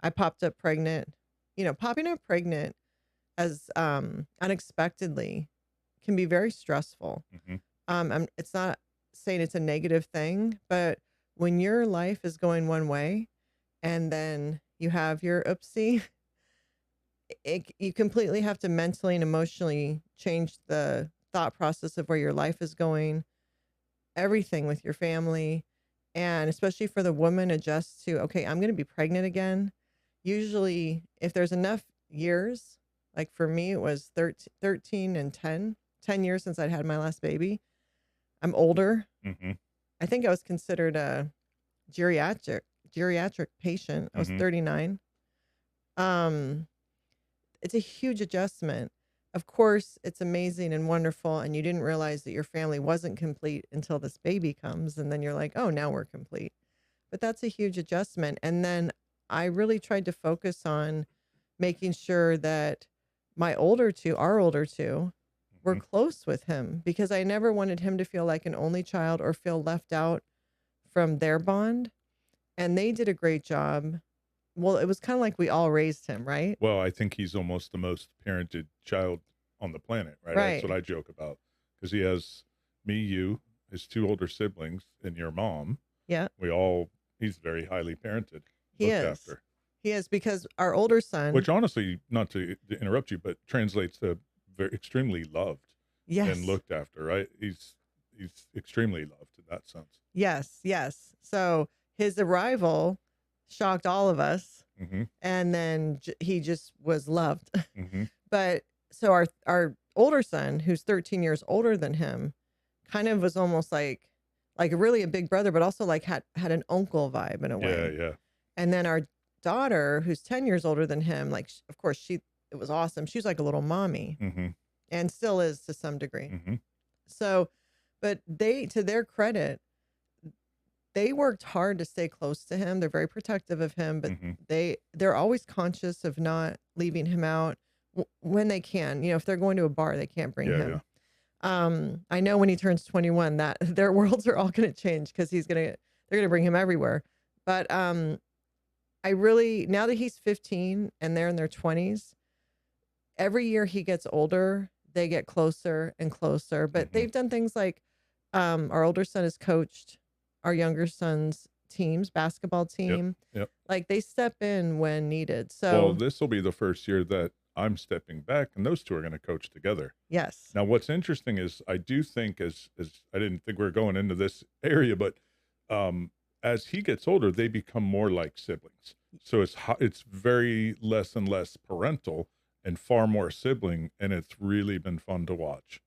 I popped up pregnant. Popping up pregnant as unexpectedly can be very stressful. Mhm. It's not saying it's a negative thing, but when your life is going one way and then you have your oopsie, you completely have to mentally and emotionally change the thought process of where your life is going, everything with your family, and especially for the woman adjust to, okay, I'm going to be pregnant again. Usually, if there's enough years, like for me, it was 13 and 10 years since I'd had my last baby. I'm older. Mhm. I think I was considered a geriatric geriatric patient. I was Mhm. 39. Um, it's a huge adjustment. Of course, it's amazing and wonderful, and you didn't realize that your family wasn't complete until this baby comes, and then you're like, "Oh, now we're complete." But that's a huge adjustment, and then I really tried to focus on making sure that our older 2, were Mhm. close with him because I never wanted him to feel like an only child or feel left out from their bond, and they did a great job. Well, it was kinda like we all raised him, right? Well, I think he's almost the most parented child on the planet, right? That's what Right. I joke about because he has me, you, his 2 older siblings, and your mom. Yeah. We all he's very highly parented, He looked is. after, He is because our older son. which honestly, not to interrupt you, but translates to very extremely loved and Yes. looked after, right? He's extremely loved in that sense. Yes, yes. So, his arrival shocked all of us, Mhm. and then he just was loved. Mhm. But so our older son, who's 13 years older than him, kind of was almost like really a big brother, but also like had an uncle vibe in a Yeah, way. yeah. And then our daughter, who's 10 years older than him, like of course it was awesome. She was like a little mommy Mhm. and still is to some degree. Mhm. So, but they, to their credit, they worked hard to stay close to him. They're very protective of him, but Mhm. they're always conscious of not leaving him out when they can. If they're going to a bar, they can't bring Yeah, yeah. him. I know when he turns 21 that their worlds are all going to change because they're going to bring him everywhere. But I really, now that he's 15 and they're in their 20s, every year he gets older, they get closer and closer. But Mhm. they've done things like our older son has coached our younger son's teams, basketball Yep, team. yep. Like they step in when needed. Well, So, this will be the first year that I'm stepping back, and those 2 are gonna coach together. yes. Now, what's interesting is I do think as I didn't think we are going into this area, but, um, as he gets older, they become more like siblings. So it's very less and less parental and far more sibling, and it's really been fun to watch.